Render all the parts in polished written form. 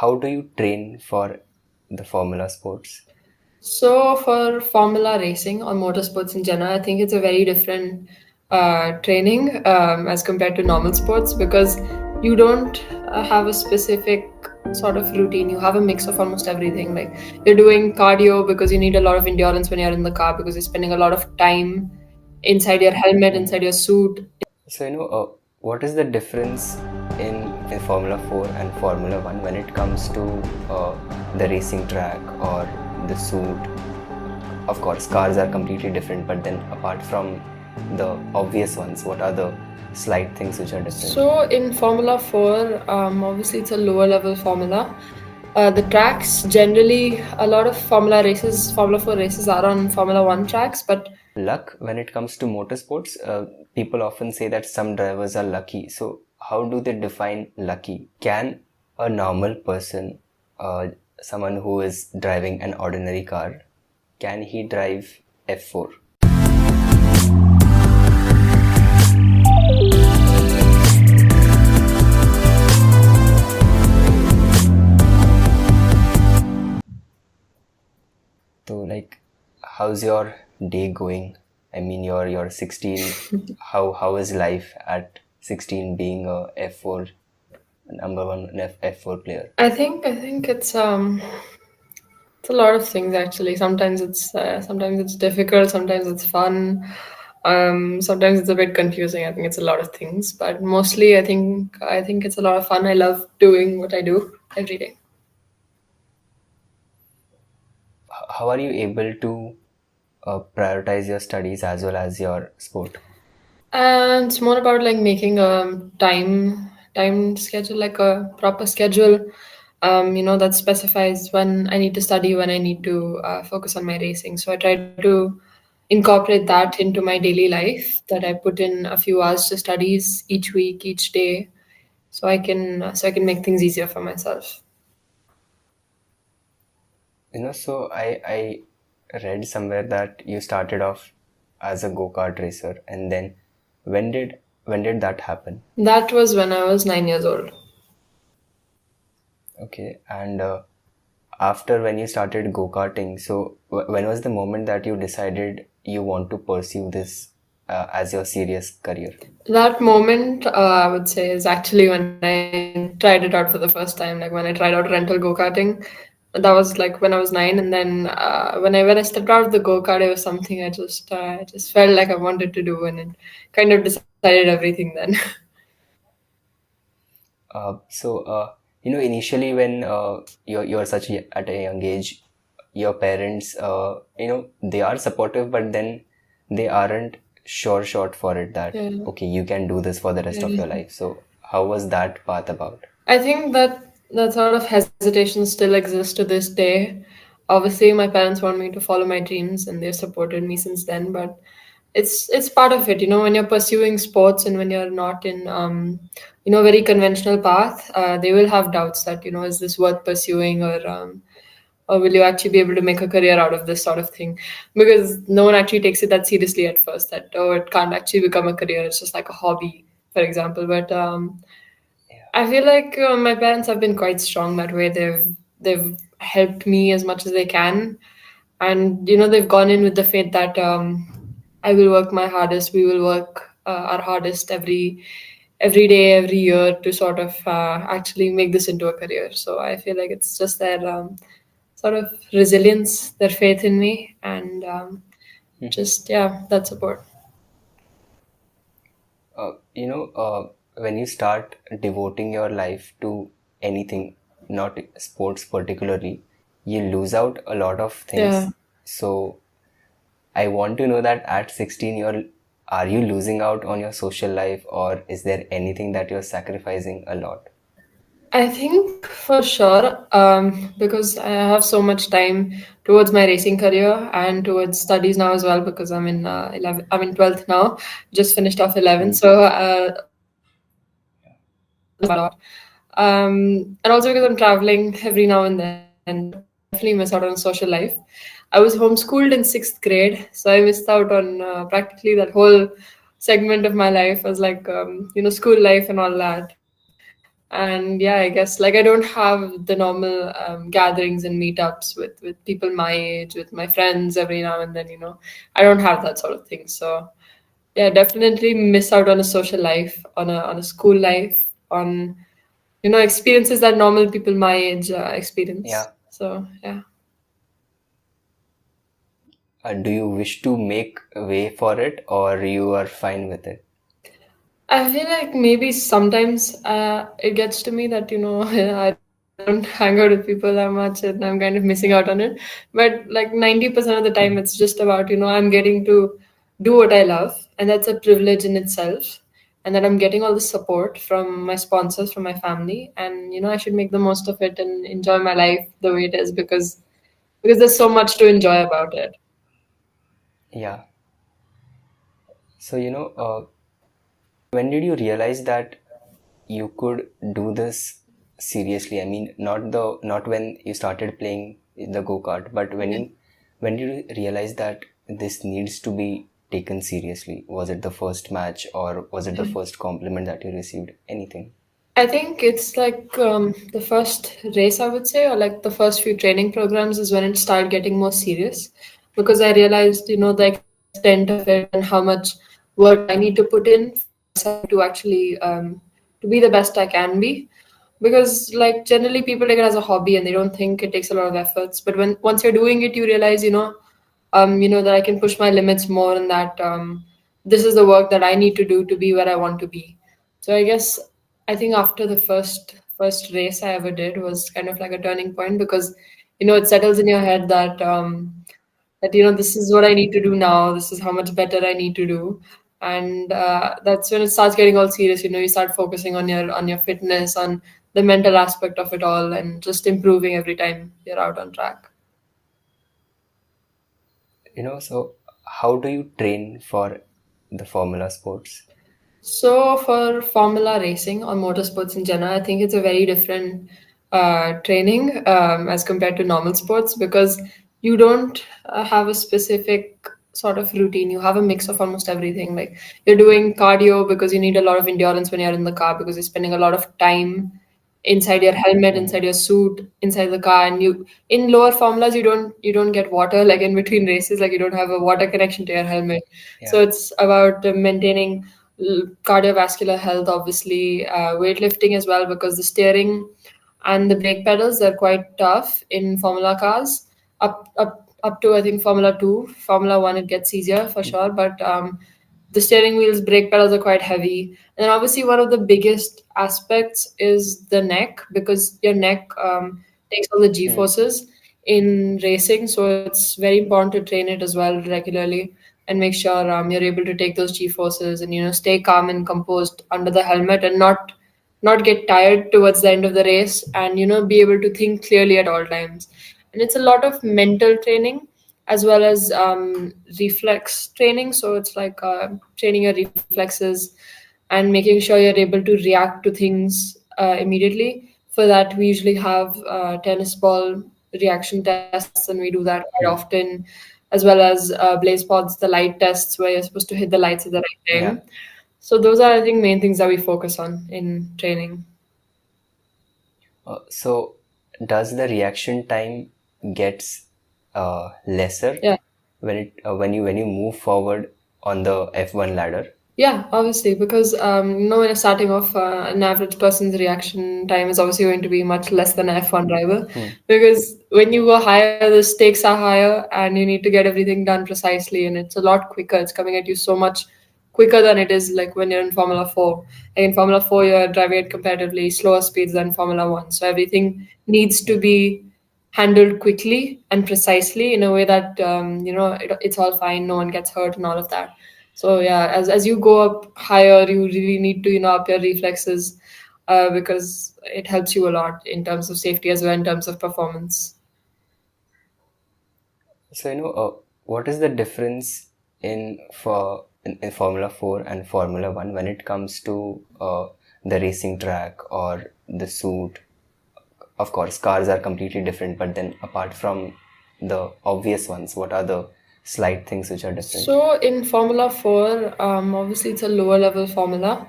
how do you train for the Formula sports? So for Formula racing or motorsports in general, I think it's a very different training as compared to normal sports because you don't have a specific sort of routine. You have a mix of almost everything. Like you're doing cardio because you need a lot of endurance when you're in the car because you're spending a lot of time inside your helmet, Mhm. inside your suit. So, what is the difference in Formula 4 and Formula 1 when it comes to the racing track or the suit? Of course, cars are completely different, but then apart from the obvious ones, what are the slight things which are different? So in Formula 4, obviously it's a lower level formula. The tracks generally, a lot of Formula 4 races are on Formula 1 tracks, but Luck, when it comes to motorsports, people often say that some drivers are lucky. So, how do they define lucky? Can a normal person, someone who is driving an ordinary car, can he drive F4? So, like, how's your day going? I mean, you're 16. How is life at 16 being a F4 number one F4 player? I think it's a lot of things actually. Sometimes it's difficult, sometimes it's fun, sometimes it's a bit confusing. I think it's a lot of things, but mostly I think it's a lot of fun. I love doing what I do every day. How are you able to prioritize your studies as well as your sport? And it's more about like making a time schedule, like a proper schedule, that specifies when I need to study, when I need to focus on my racing. So I try to incorporate that into my daily life. That I put in a few hours to studies each week, each day, so I can make things easier for myself. So I read somewhere that you started off as a go-kart racer, and then when did that happen? That was when I was 9 years old. Okay, and after when you started go-karting, so when was the moment that you decided you want to pursue this as your serious career? That moment, I would say, is actually when I tried it out for the first time. Like when I tried out rental go karting, that was like when I was 9, and then when I stepped out of the go kart, it was something I just felt like I wanted to do, and it kind of decided everything then. Initially when you're at a young age, your parents, they are supportive, but then they aren't short for it that Yeah. okay, you can do this for the rest of Yeah. your life. So how was that path about? I think that sort of hesitation still exists to this day. Obviously, my parents want me to follow my dreams, and they've supported me since then. But it's part of it, when you're pursuing sports and when you're not in very conventional path. They will have doubts that is this worth pursuing, or will you actually be able to make a career out of this sort of thing, because no one actually takes it that seriously at first, that it can't actually become a career, it's just like a hobby, for example. But I feel like my parents have been quite strong that way. They've helped me as much as they can, and they've gone in with the faith that I will work my hardest. We will work our hardest every day, every year to sort of actually make this into a career. So I feel like it's just their sort of resilience, their faith in me, and just yeah, that support. When you start devoting your life to anything, not sports particularly, you lose out a lot of Yeah. things. So I want to know that at 16, are you losing out on your social life, or is there anything that you're sacrificing a lot? I think for sure, because I have so much time towards my racing career and towards studies now as well. Because I'm in 11, I'm in 12th now, just finished off 11. Hmm. So and also because I'm traveling every now and then, so I definitely miss out on social life. I was homeschooled in sixth grade, so I missed out on practically that whole segment of my life as like school life and all that. And yeah, I guess like I don't have the normal gatherings and meetups with people my age, with my friends every now and then. I don't have that sort of thing. So yeah, definitely miss out on a social life, on a school life, on experiences that normal people my age experience. Yeah. So yeah. Do you wish to make way for it, or you are fine with it? I feel like maybe sometimes it gets to me that I don't hang out with people that much and I'm kind of missing out on it. But like 90% of the time, it's just about I'm getting to do what I love, and that's a privilege in itself. And that I'm getting all the support from my sponsors, from my family, and I should make the most of it and enjoy my life the way it is because there's so much to enjoy about it. Yeah. So, when did you realize that you could do this seriously? I mean, not when you started playing the go-kart, but when did you realize that this needs to be taken seriously? Was it the first match, or was it the first compliment that you received? Anything? I think it's like the first race, I would say, or like the first few training programs is when it started getting more serious because I realized, the extent of it and how much work I need to put in for myself to actually to be the best I can be. Because like generally people take it as a hobby and they don't think it takes a lot of efforts. But when once you're doing it, you realize, that I can push my limits more and that this is the work that I need to do to be where I want to be. So I guess I think after the first race I ever did was kind of like a turning point because it settles in your head that this is what I need to do now. This is how much better I need to do, and that's when it starts getting all serious. You start focusing on your fitness, on the mental aspect of it all, and just improving every time you're out on track. So how do you train for the Formula sports? So for Formula racing or motorsports in general, I think it's a very different training as compared to normal sports because you don't have a specific sort of routine. You have a mix of almost everything. Like you're doing cardio because you need a lot of endurance when you're in the car because you're spending a lot of time inside your helmet, inside your suit, inside the car, and you in lower formulas you don't get water like in between races, like you don't have a water connection to your helmet. So Yeah. it's about maintaining cardiovascular health, obviously, weightlifting as well, because the steering and the brake pedals are quite tough in Formula cars. Up to I think Formula Two, Formula One, it gets easier for sure, but the steering wheels, brake pedals are quite heavy. And then obviously one of the biggest aspects is the neck because your neck takes all the G Hmm. forces in racing, so it's very important to train it as well regularly and make sure you're able to take those G forces and stay calm and composed under the helmet and not get tired towards the end of the race and be able to think clearly at all times. And it's a lot of mental training as well as reflex training. So it's like training your reflexes and making sure you're able to react to things immediately. For that, we usually have tennis ball reaction tests, and we do that quite Hmm. often, as well as blaze pods, the light tests where you're supposed to hit the lights at the right Yeah. time. So those are, I think, main things that we focus on in training. So does the reaction time gets lesser Yeah. when you move forward on the F1 ladder? Yeah, obviously, because when you're starting off, an average person's reaction time is obviously going to be much less than an F1 driver. Hmm. Because when you go higher, the stakes are higher, and you need to get everything done precisely, and it's a lot quicker. It's coming at you so much quicker than it is like when you're in Formula Four. Like in Formula Four, you're driving at comparatively slower speeds than Formula One, so everything needs to Yeah. be handled quickly and precisely in a way that it's all fine, no one gets hurt, and all of that. So yeah, as you go up higher, you really need to up your reflexes because it helps you a lot in terms of safety as well in terms of performance. So what is the difference in Formula 4 and Formula 1 when it comes to the racing track or the suit? Of course, cars are completely different, but then apart from the obvious ones, what are the slight things which are different? So in Formula 4, obviously it's a lower level formula.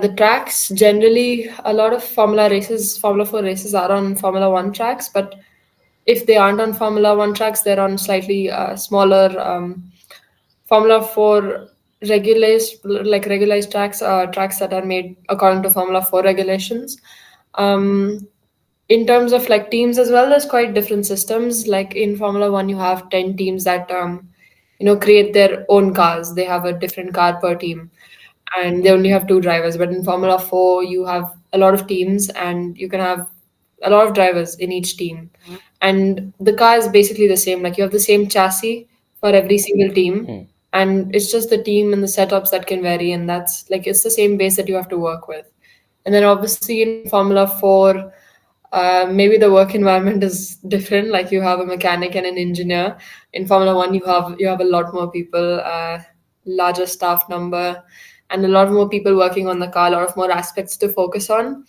The tracks generally, a lot of Formula 4 races are on Formula One tracks, but if they aren't on Formula One tracks, they're on slightly smaller Formula 4 regularized tracks, tracks that are made according to Formula 4 regulations. Um, in terms of like teams as well, there's quite different systems. Like in Formula One, you have 10 teams that create their own cars. They have a different car per team, and they only have two drivers. But in Formula 4, you have a lot of teams, and you can have a lot of drivers in each team. And the car is basically the same. Like you have the same chassis for every single team, Hmm. and it's just the team and the setups that can vary, and that's like it's the same base that you have to work with. And then obviously in Formula 4, maybe the work environment is different. Like you have a mechanic and an engineer. In Formula One, you have a lot more people, larger staff number, and a lot more people working on the car. A lot of more aspects to focus on.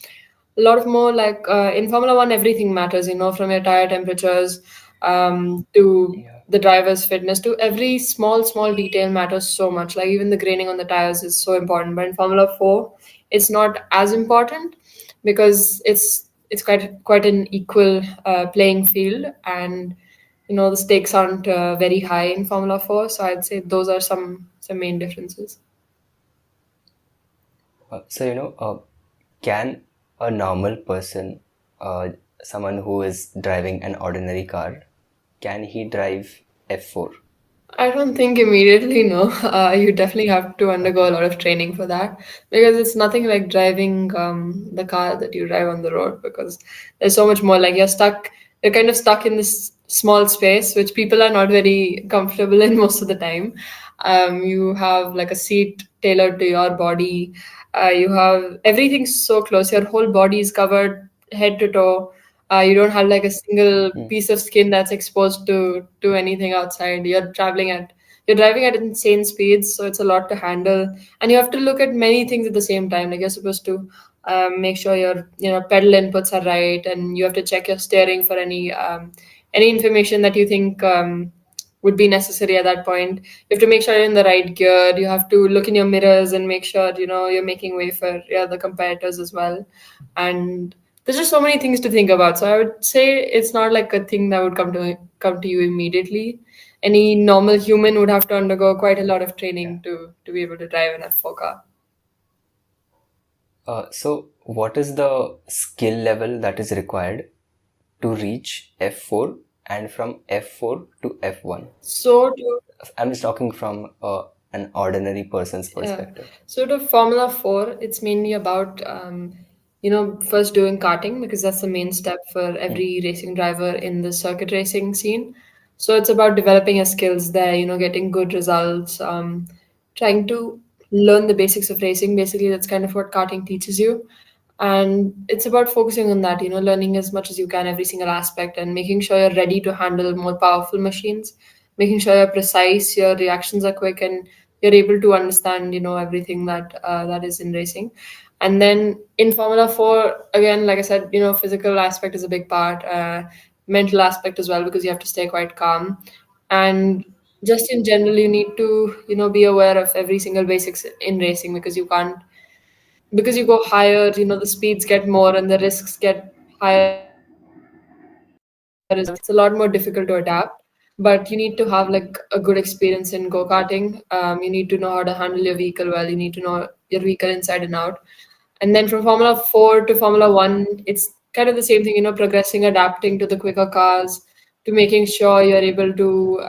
A lot of more like in Formula One, everything matters. From your tire temperatures to Yeah. the driver's fitness to every small detail matters so much. Like even the graining on the tires is so important. But in Formula 4, it's not as important because it's quite an equal playing field, and the stakes aren't very high in Formula 4. So I'd say those are some main differences. So, can a normal person, uh, someone who is driving an ordinary car, can he drive F4? I don't think immediately, no. You definitely have to undergo a Okay. lot of training for that because it's nothing like driving the car that you drive on the road, because there's so much more. Like you're kind of stuck in this small space, which people are not very comfortable in most of the time. You have like a seat tailored to your body. You have everything so close. Your whole body is covered head to toe. You don't have like a single Hmm. piece of skin that's exposed to anything outside. You're driving at insane speeds, so it's a lot to handle, and you have to look at many things at the same time. Like you're supposed to make sure your pedal inputs are right, and you have to check your steering for any information that you think would be necessary at that point. You have to make sure you're in the right gear. You have to look in your mirrors and make sure you're making way for the competitors as well. And there's just so many things to think about. So I would say it's not like a thing that would come to you immediately. Any normal human would have to undergo quite a lot of Yeah. training to be able to drive an F4 car. So, what is the skill level that is required to reach F4 and from F4 to F1? So to I'm just talking from an ordinary person's Yeah. perspective. So to Formula 4, it's mainly about, first doing karting because that's the main step for Hmm. every racing driver in the circuit racing scene. So it's about developing your skills there, getting good results, trying to learn the basics of racing. Basically, that's kind of what karting teaches you. And it's about focusing on that, learning as much as you can every single aspect and making sure you're ready to handle more powerful machines, making sure you're precise, your reactions are quick, and you're able to understand everything that is in racing. And then in Formula 4, again, like I said, physical aspect is a big part, mental aspect as well, because you have to stay quite calm. And just in general, you need to be aware of every single basics in racing, because you go higher, the speeds get more and the risks get higher as well. It's a lot more difficult to adapt, but you need to have like a good experience in go-karting. You need to know how to handle your vehicle well. You need to know your vehicle inside and out. And then from Formula 4 to Formula 1, it's kind of the same thing, progressing, adapting to the quicker cars, to making sure you're able to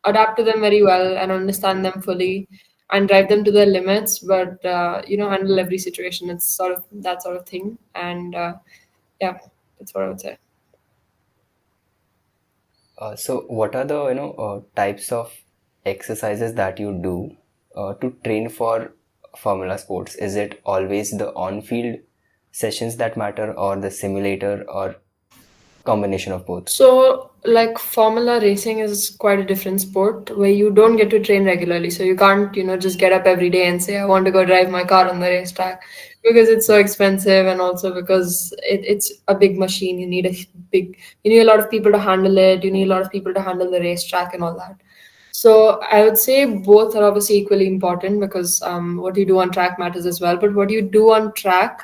adapt to them very well and understand them fully and drive them to their limits, but handle every situation. It's sort of that sort of thing. And yeah, that's what I would say. So, what are the types of exercises that you do to train for Formula Sports? Is it always the on-field sessions that matter, or the simulator, or combination of both? So, like Formula racing is quite a different sport where you don't get to train regularly. So you can't, just get up every day and say, I want to go drive my car on the racetrack, because it's so expensive, and also because it's a big machine. You need a lot of people to handle it. You need a lot of people to handle the racetrack and all that. So I would say both are obviously equally important because what you do on track matters as well. But what you do on track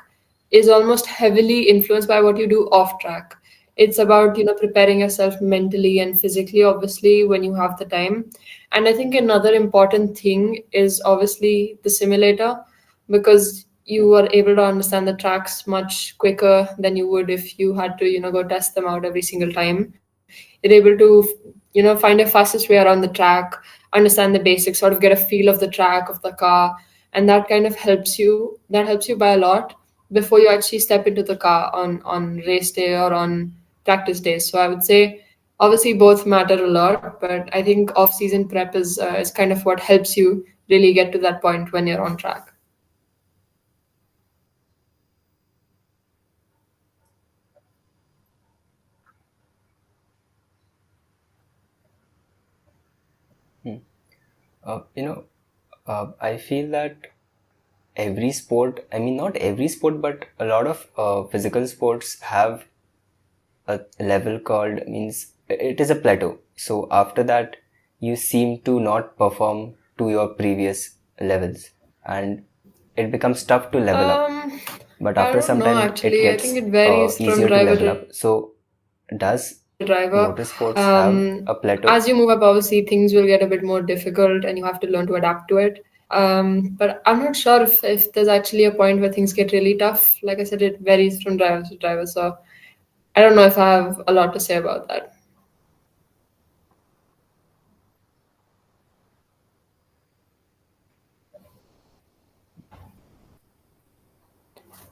is almost heavily influenced by what you do off track. It's about preparing yourself mentally and physically, obviously, when you have the time. And I think another important thing is obviously the simulator because you are able to understand the tracks much quicker than you would if you had to go test them out every single time. You're able to find a fastest way around the track, understand the basics, sort of get a feel of the track of the car, and that kind of helps you by a lot before you actually step into the car on race day or on practice days. So I would say obviously both matter a lot, but I think off season prep is kind of what helps you really get to that point when you're on track. Uh, you know, I feel that every sport, I mean, not every sport, but a lot of physical sports have a level called, means it is a plateau. So after that, you seem to not perform to your previous levels, and it becomes tough to level up. Um, But I after don't some know time, it actually. I think gets it varies from easier to driver level to up. So does driver. motorsports have a plateau? As you move up, obviously things will get a bit more difficult, and you have to learn to adapt to it. But I'm not sure if there's actually a point where things get really tough. Like I said, it varies from driver to driver, so I don't know if I have a lot to say about that.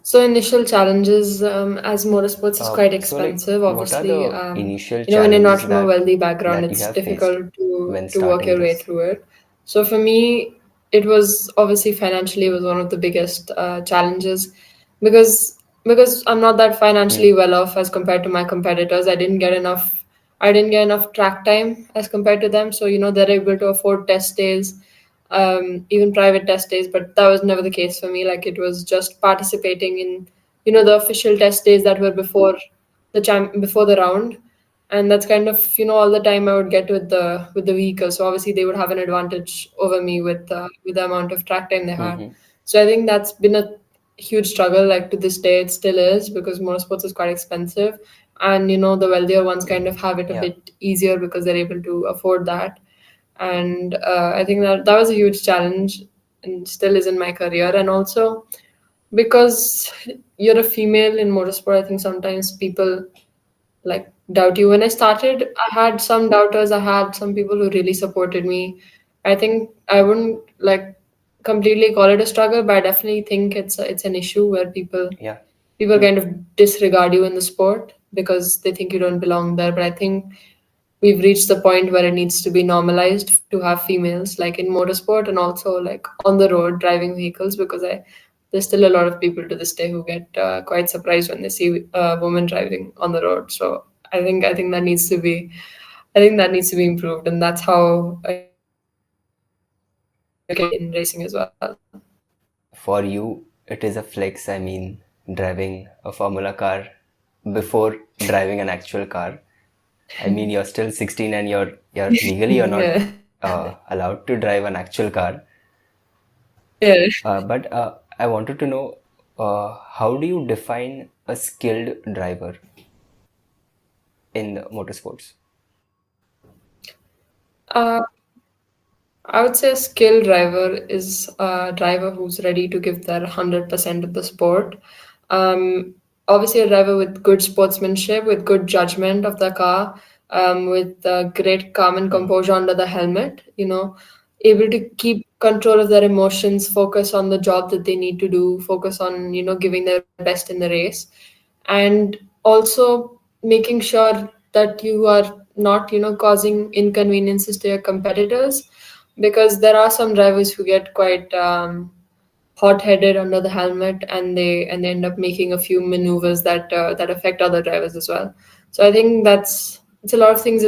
So initial challenges, as motorsports is quite So, like, expensive. what are Obviously, the initial when you're not challenges from a wealthy background, that you it's have faced difficult to when work starting your way this? through it. So for me, it was obviously financially was one of the biggest challenges because I'm not that Hmm. financially well off as compared to my competitors. I didn't get enough track time as compared to them. So they're able to afford test days, even private test days, but that was never the case for me. Like it was just participating in the official test days that were before the round, and that's kind of all the time I would get with the vehicle. So obviously they would have an advantage over me with the amount of track time they had. Mm-hmm. So I think that's been a huge struggle. Like to this day it still is because motorsports is quite expensive, and the wealthier ones kind of have it a Yeah. bit easier because they're able to afford that. And I think that was a huge challenge and still is in my career. And also because you're a female in motorsport, I think sometimes people like doubt you. When I started, I had some doubters, I had some people who really supported me. I think I wouldn't like completely call it a struggle, but I definitely think it's an issue where Yeah. people Hmm. kind of disregard you in the sport because they think you don't belong there. But I think we've reached the point where it needs to be normalized to have females like in motorsport and also like on the road driving vehicles, because there's still a lot of people to this day who get quite surprised when they see a woman driving on the road. So I think that needs to be improved, and that's how in racing as well. For you, it is a flex. I mean, driving a Formula car before driving an actual car. I mean, you're still 16 and you're legally you're not Yeah. allowed to drive an actual car. Yeah. But I wanted to know how do you define a skilled driver in the motorsports? Uh, I would say a skilled driver is a driver who's ready to give their 100% of the sport. Um, Obviously, a driver with good sportsmanship, with good judgment of the car, with great calm and Hmm. composure under the helmet, able to keep control of their emotions, focus on the job that they need to do, focus on, giving their best in the race, and also making sure that you are not causing inconveniences to your competitors, because there are some drivers who get quite hot-headed under the helmet, and they end up making a few maneuvers that affect other drivers as well. So I think it's a lot of things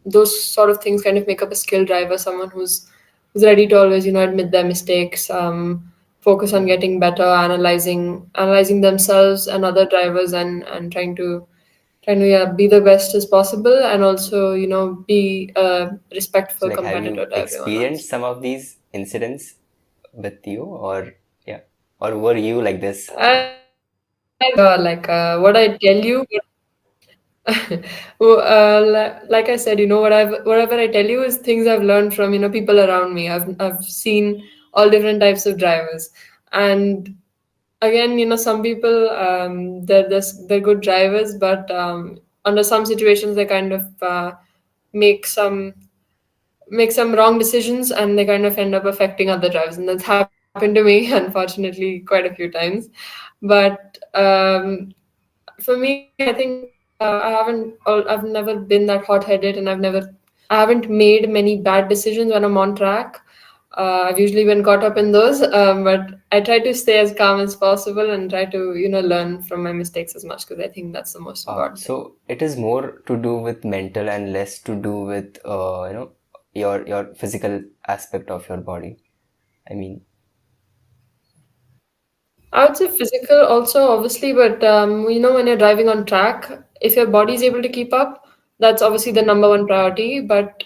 those sort of things kind of make up a skilled driver, someone who's ready to always admit their mistakes, focus on getting better, analyzing themselves and other drivers, and trying to, yeah, be the best as possible, and also, be a So respectful like, have competitor you to everyone experienced else. some of these incidents with you, or yeah, or were you like this? What I tell you, well, like I said, whatever I tell you is things I've learned from people around me. I've seen all different types of drivers, and again, some people, they're good drivers, but under some situations they kind of make some make some wrong decisions, and they kind of end up affecting other drivers, and that's happened to me unfortunately quite a few times. But for me, I think I've never been that hot-headed, and I haven't made many bad decisions when I'm on track. I've usually been caught up in those, but I try to stay as calm as possible and try to learn from my mistakes as much, because I think that's the most important thing. So it is more to do with mental and less to do with your physical aspect of your body. I mean, I would say physical also, obviously, but when you're driving on track, if your body is able to keep up, that's obviously the number one priority. But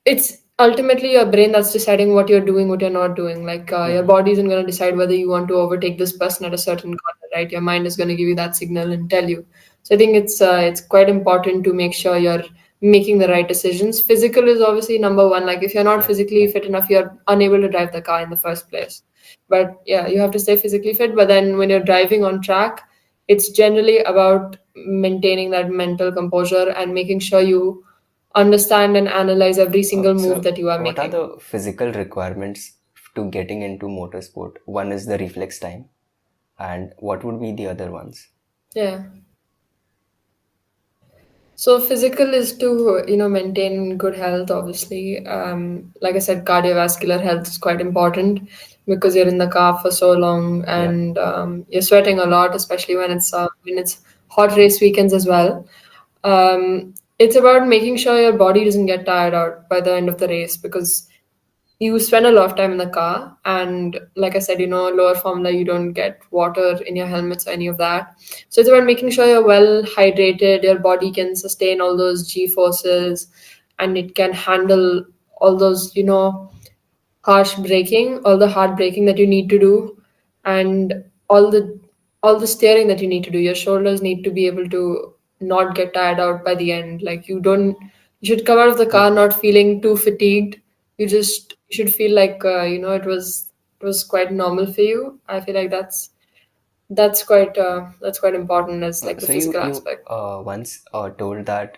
it's ultimately your brain that's deciding what you're doing, what you're not doing. Like your mhm. body isn't going to decide whether you want to overtake this person at a certain corner, right? Your mind is going to give you that signal and tell you. So I think it's quite important to make sure you're making the right decisions. Physical is obviously number one. Like if you're not Yeah, physically yeah. fit enough, you're unable to drive the car in the first place. But yeah, you have to stay physically fit. But then when you're driving on track, it's generally about maintaining that mental composure and making sure you understand and analyze every single move So that you are what are making. the physical requirements to getting into motorsport? One is the reflex time, and what would be the other ones? Yeah. So physical is to, maintain good health, obviously. Like I said, cardiovascular health is quite important because you're in the car for so long, Yeah. and you're sweating a lot, especially when it's hot race weekends as well. It's about making sure your body doesn't get tired out by the end of the race, because you spend a lot of time in the car, and like I said, lower formula, you don't get water in your helmets or any of that. So it's about making sure you're well hydrated, your body can sustain all those g forces, and it can handle all those harsh braking, all the hard braking that you need to do, and all the steering that you need to do. Your shoulders need to be able to not get tired out by the end. Like you should come out of the car Mhm. not feeling too fatigued. You should feel like it was quite normal for you. I feel like that's quite important as like the So you physical you aspect. once told that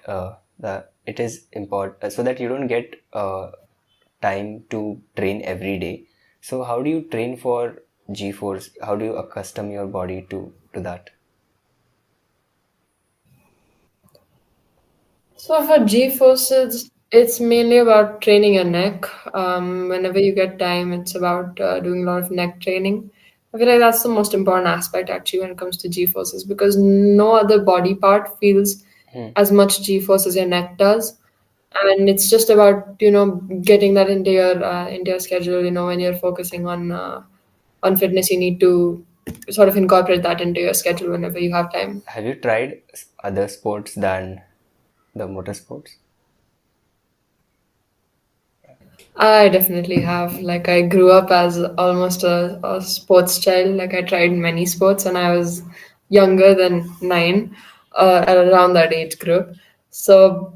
that it is important so that you don't get time to train every day. So how do you train for G-force? How do you accustom your body to that? So for G forces, it's mainly about training your neck. Whenever you get time, it's about doing a lot of neck training. I feel like that's the most important aspect actually when it comes to G forces, because no other body part feels Hmm. as much G force as your neck does, and it's just about getting that into your schedule. When you're focusing on fitness, you need to sort of incorporate that into your schedule whenever you have time. Have you tried other sports than the motorsports? I definitely have. Like, I grew up as almost a sports child. Like, I tried many sports when I was younger than 9, around that age group. So,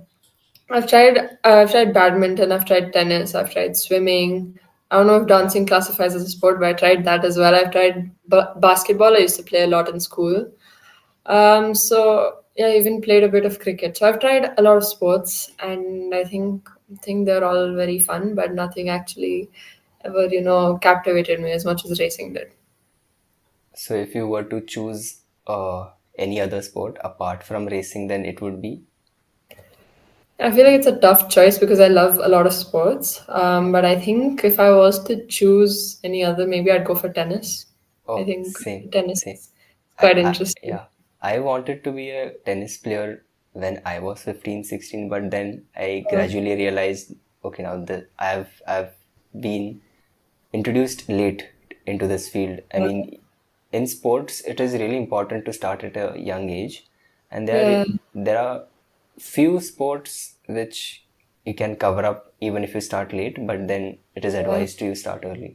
I've tried badminton, I've tried tennis, I've tried swimming. I don't know if Yeah. dancing classifies as a sport, but I tried that as well. I've tried basketball. I used to play a lot in school. So yeah, I even played a bit of cricket. So I've tried a lot of sports, and I think they're all very fun, but nothing actually ever captivated me as much as racing did. So if you were to choose any other sport apart from racing, then it would be, I feel like it's a tough choice because I love a lot of sports. But I think if I was to choose any other, maybe I'd go for tennis. I oh, think same, tennis same. is quite interesting. Yeah, I wanted to be a tennis player when I was 15, 16, but then I Uh, gradually realized, okay, now that I've been introduced late into this field. I mean, in sports, it is really important to start at a young age, and Yeah. there are few sports which you can cover up even if you start late, but then it is Yeah. advised to you start early.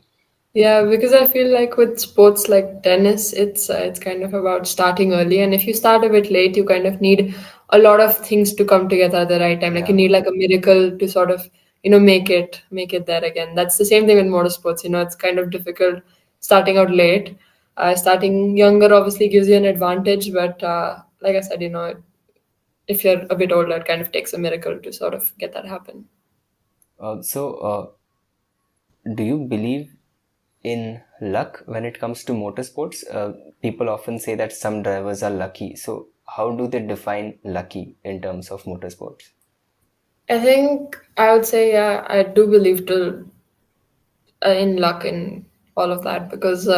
Yeah, because I feel like with sports like tennis, it's kind of about starting early, and if you start a bit late, you kind of need a lot of things to come together at the right time. Like you Yeah. need like a miracle to sort of make it there again. That's the same thing with motorsports. It's kind of difficult starting out late. Starting younger obviously gives you an advantage, but like I said, if you're a bit older, it kind of takes a miracle to sort of get that happen. Do you believe in luck when it comes to motorsports? People often say that some drivers are lucky. So, how do they define lucky in terms of motorsports? I think I would say, yeah, I do believe in luck and all of that because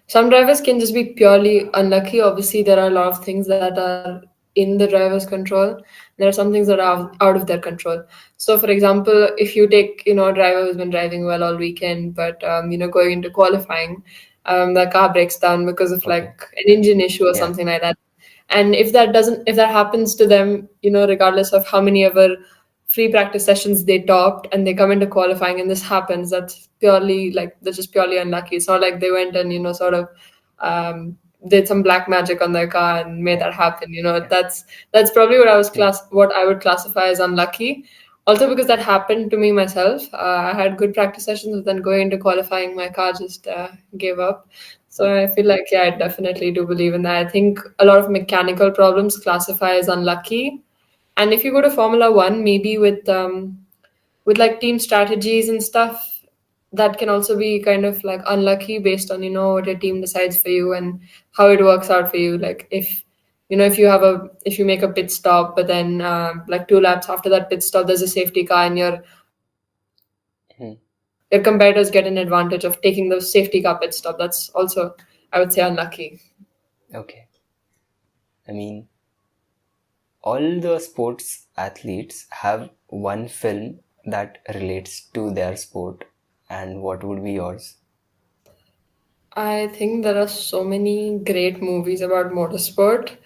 some drivers can just be purely unlucky. Obviously, there are a lot of things that are in the driver's control. There are some things that are out of their control. So, for example, if you take a driver who's been driving well all weekend, but going into qualifying, the car breaks down because of Okay. like an engine issue or Yeah. something like that. And if that happens to them, regardless of how many ever free practice sessions they topped and they come into qualifying and this happens, that's just purely unlucky. It's not like they went and sort of did some black magic on their car and made Yeah. that happen. Yeah. That's probably Hmm. what I would classify as unlucky. Also because that happened to me myself. I had good practice sessions, but then going into qualifying, my car just gave up. So I feel like, yeah, I definitely do believe in that. I think a lot of mechanical problems classify as unlucky. And if you go to Formula One, maybe with like team strategies and stuff, that can also be kind of like unlucky based on what your team decides for you and how it works out for you. Like if you make a pit stop, but then like 2 laps after that pit stop, there's a safety car, and Hmm. your competitors get an advantage of taking the safety car pit stop. That's also, I would say, unlucky. Okay. I mean, all the sports athletes have one film that relates to their sport, and what would be yours? I think there are so many great movies about motorsport.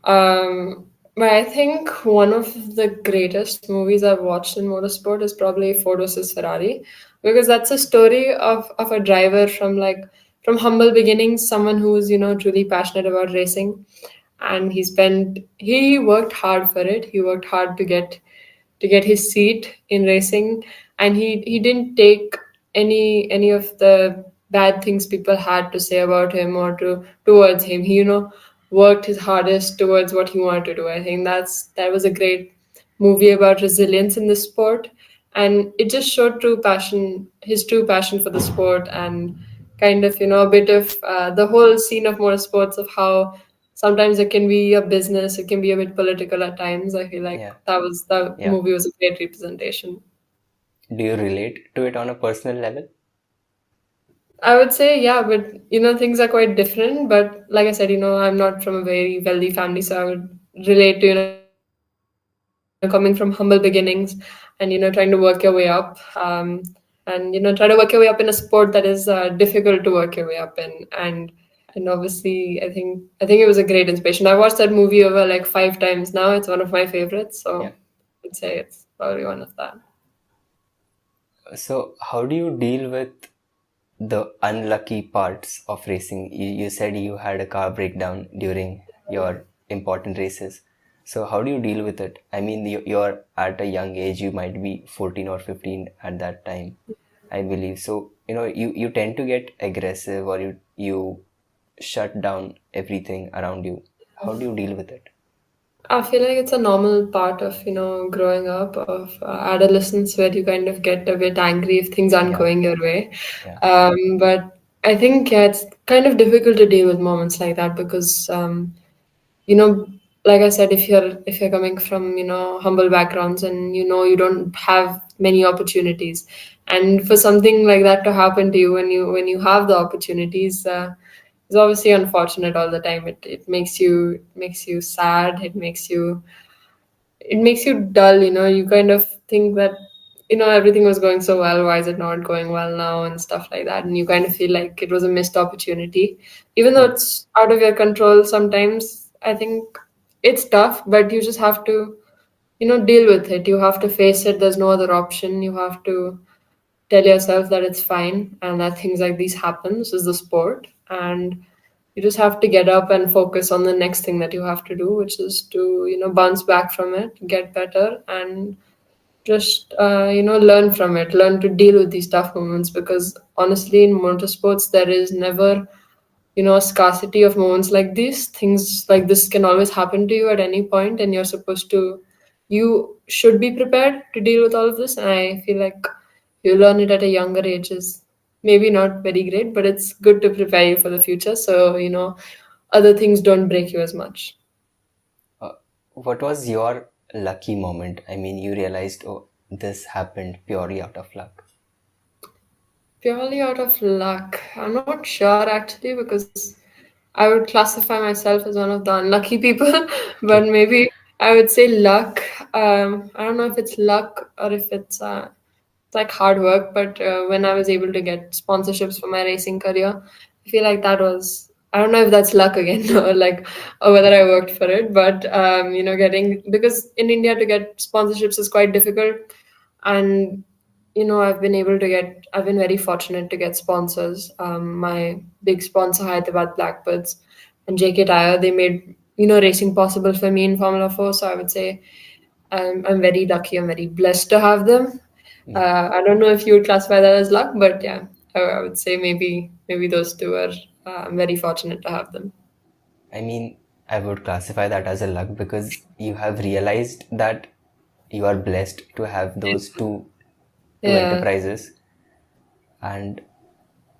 But I think one of the greatest movies I've watched in motorsport is probably Ford versus Ferrari, because that's a story of a driver from humble beginnings, someone who's truly passionate about racing, and he worked hard for it. He worked hard to get his seat in racing, and he didn't take any of the bad things people had to say about him or towards him. He worked his hardest towards what he wanted to do. I think that was a great movie about resilience in the sport, and it just showed his true passion for the sport, and kind of a bit of the whole scene of motorsports, of how sometimes it can be a business, it can be a bit political at times. I feel like Yeah. that Yeah. movie was a great representation. Do you relate to it on a personal level? I would say, yeah, but things are quite different. But like I said, I'm not from a very wealthy family, so I would relate to coming from humble beginnings and trying to work your way up, and try to work your way up in a sport that is difficult to work your way up in. And obviously, I think it was a great inspiration. I watched that movie over like 5 times now. It's one of my favorites, so Yeah. I'd say it's probably one of that. So, how do you deal with the unlucky parts of racing? You said you had a car breakdown during your important races. So, how do you deal with it? I mean, you're at a young age, you might be 14 or 15 at that time, I believe. So, you tend to get aggressive, or you shut down everything around you. How do you deal with it? I feel like it's a normal part of, growing up, of adolescence, where you kind of get a bit angry if things aren't Yeah, going your way. yeah, But I think, yeah, it's kind of difficult to deal with moments like that because, you know, like I said, if you're coming from, humble backgrounds, and you don't have many opportunities, and for something like that to happen to you when you have the opportunities, is obviously unfortunate all the time. It makes you sad. It makes you dull. You kind of think that everything was going so well. Why is it not going well now, and stuff like that? And you kind of feel like it was a missed opportunity, even though hmm, it's out of your control. Sometimes I think it's tough, but you just have to, deal with it. You have to face it. There's no other option. You have to tell yourself that it's fine and that things like these happen. This is the sport, and you just have to get up and focus on the next thing that you have to do, which is to bounce back from it, get better, and just learn from it, learn to deal with these tough moments. Because honestly, in motorsports, there is never a scarcity of moments like these. Things like this can always happen to you at any point, and you should be prepared to deal with all of this. And I feel like you learn it at a younger age is maybe not very great, but it's good to prepare you for the future. So, other things don't break you as much. Uh, what was your lucky moment? I mean, you realized, oh, this happened purely out of luck. Purely out of luck. I'm not sure actually, because I would classify myself as one of the unlucky people, but Okay. maybe I would say luck. I don't know if it's luck or if it's like hard work, but when I was able to get sponsorships for my racing career, I feel like that was, I don't know if that's luck again or whether I worked for it, but getting, because in India to get sponsorships is quite difficult. And I've been very fortunate to get sponsors. My big sponsor, Hyderabad Blackbirds, and JK Tire, they made racing possible for me in Formula 4. So I would say I'm very lucky. I'm very blessed to have them. Yeah. I don't know if you would classify that as luck, but yeah, I would say maybe those two are. I'm very fortunate to have them. I mean, I would classify that as a luck because you have realized that you are blessed to have those two Yeah, enterprises. And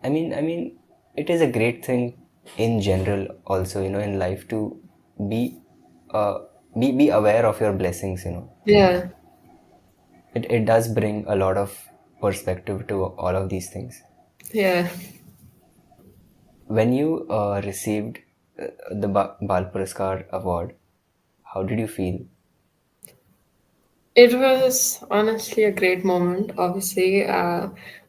I mean, it is a great thing in general also, in life to be uh be aware of your blessings. yeah, It does bring a lot of perspective to all of these things. yeah. When you received the Bal Puraskar award, how did you feel? It was honestly a great moment. Obviously,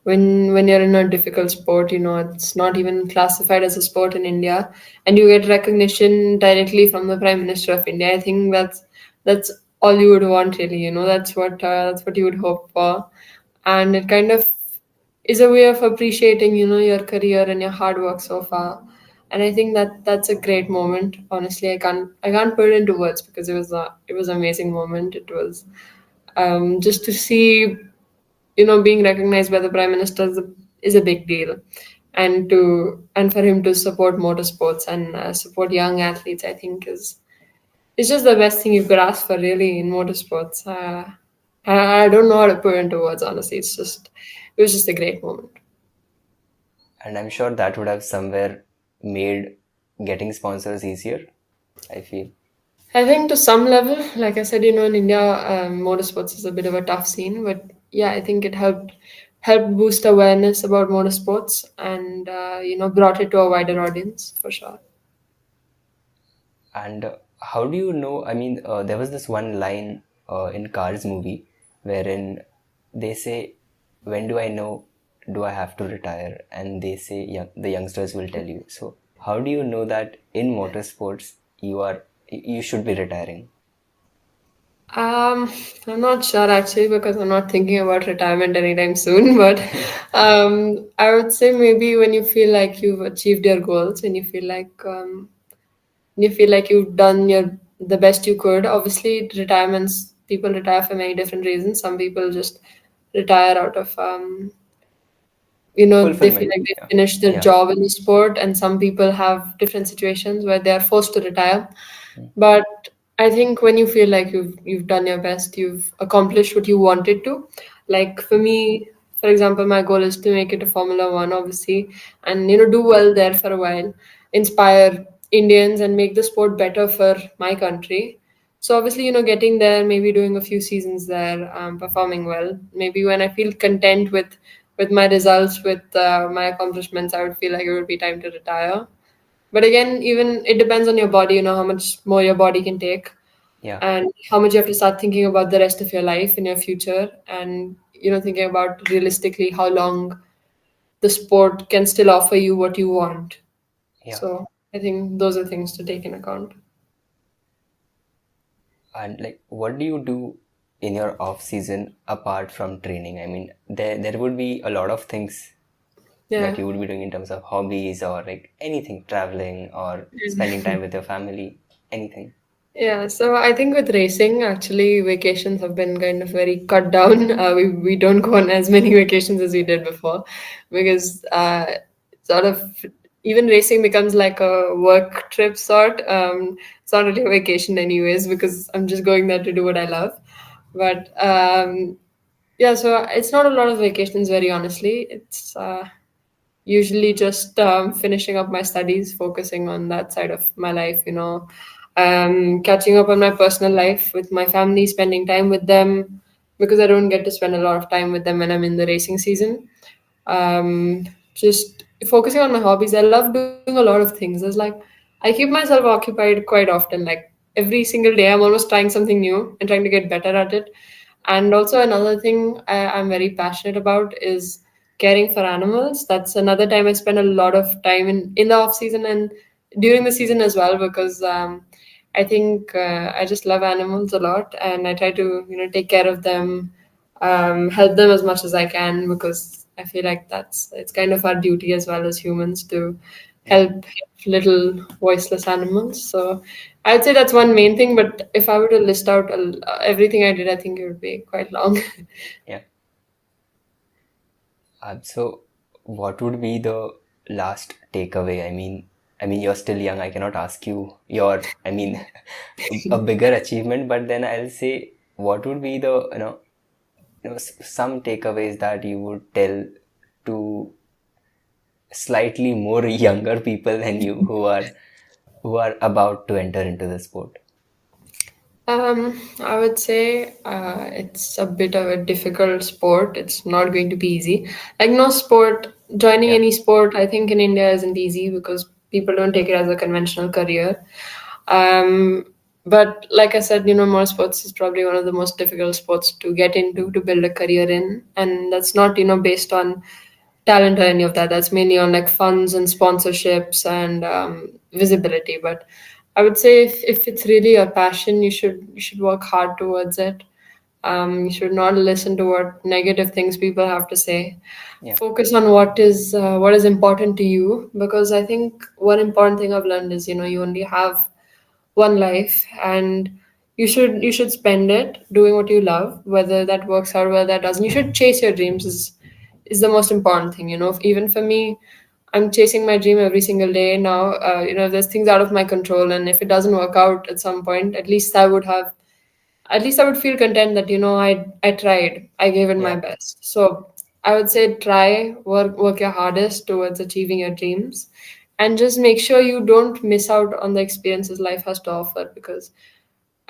when you're in a difficult sport, it's not even classified as a sport in India, and you get recognition directly from the Prime Minister of India. I think that's all you would want, really. That's what you would hope for, and it kind of is a way of appreciating, your career and your hard work so far. And I think that's a great moment. Honestly, I can't put it into words, because it was an amazing moment. It was just to see, being recognized by the prime minister is a big deal, and for him to support motorsports and support young athletes, I think is just the best thing you could ask for, really, in motorsports. I don't know how to put it into words. Honestly, it was just a great moment. And I'm sure that would have somewhere made getting sponsors easier, I feel. I think to some level, like I said, in India, motorsports is a bit of a tough scene, but yeah, I think it helped boost awareness about motorsports, and brought it to a wider audience for sure. And how do you know? I mean, there was this one line in Cars movie wherein they say, "When do I know? Do I have to retire?" And they say, "Young, the youngsters will tell you." So, how do you know that in motorsports you should be retiring? I'm not sure actually, because I'm not thinking about retirement anytime soon. But I would say maybe when you feel like you've achieved your goals, and you feel like you've done the best you could. Obviously, retirements, people retire for many different reasons. Some people just retire out of they feel Fulfillment. like they Yeah. finished their Yeah. job in the sport, and some people have different situations where they are forced to retire. Mm. But I think when you feel like you've done your best, you've accomplished what you wanted to. Like for me, for example, my goal is to make it to Formula One, obviously, and do well there for a while, inspire Indians, and make the sport better for my country. So obviously, getting there, maybe doing a few seasons there, performing well. Maybe when I feel content with my results, with my accomplishments, I would feel like it would be time to retire. But again, even it depends on your body, how much more your body can take, Yeah. and how much you have to start thinking about the rest of your life in your future, and thinking about realistically how long the sport can still offer you what you want. Yeah. So I think those are things to take in account. And like, what do you do in your off season apart from training? I mean, there would be a lot of things that Yeah. you would be doing in terms of hobbies or like anything, traveling or spending time with your family, anything. Yeah, so I think with racing, actually, vacations have been kind of very cut down. We don't go on as many vacations as we did before because sort of even racing becomes like a work trip sort. It's not really a vacation, anyways, because I'm just going there to do what I love. But yeah, so it's not a lot of vacations, very honestly. It's usually just finishing up my studies, focusing on that side of my life, catching up on my personal life with my family, spending time with them because I don't get to spend a lot of time with them when I'm in the racing season. Just focusing on my hobbies. I love doing a lot of things. There's like, I keep myself occupied quite often. Like every single day, I'm almost trying something new and trying to get better at it. And also, another thing I'm very passionate about is caring for animals. That's another time I spend a lot of time in the off season and during the season as well because I think I just love animals a lot and I try to take care of them, help them as much as I can because I feel like it's kind of our duty as well as humans to Yeah, help little voiceless animals. So I'd say that's one main thing. But if I were to list out everything I did, I think it would be quite long. yeah. So, what would be the last takeaway? I mean, you're still young. I cannot ask you your, I mean, a bigger achievement. But then I'll say, what would be the, some takeaways that you would tell to slightly more younger people than you who are about to enter into the sport? I would say it's a bit of a difficult sport. It's not going to be easy. Like no sport, joining Yeah, any sport, I think in India isn't easy because people don't take it as a conventional career. Um, but like I said, more sports is probably one of the most difficult sports to get into to build a career in, and that's not based on talent or any of that. That's mainly on like funds and sponsorships and visibility. But I would say if it's really your passion, you should work hard towards it. You should not listen to what negative things people have to say. yeah, Focus on what is important to you because I think one important thing I've learned is you only have one life and you should spend it doing what you love, whether that works out, whether that doesn't. You should chase your dreams is the most important thing. Even for me, I'm chasing my dream every single day now. There's things out of my control, and if it doesn't work out at some point, at least I would feel content that I tried, I gave it my yeah, best. So I would say try, work your hardest towards achieving your dreams, and just make sure you don't miss out on the experiences life has to offer because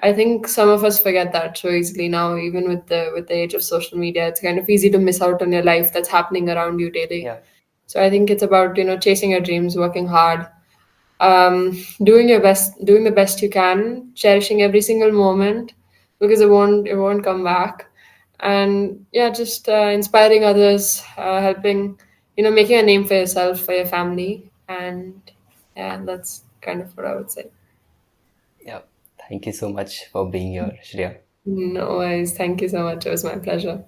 I think some of us forget that so easily now. Even with the age of social media, it's kind of easy to miss out on your life that's happening around you daily. yeah, So I think it's about chasing your dreams, working hard, doing the best you can, cherishing every single moment because it won't come back, and yeah, just inspiring others, helping, making a name for yourself, for your family, and yeah, that's kind of what I would say. yeah. Thank you so much for being here, Shreya. No worries. Thank you so much. It was my pleasure.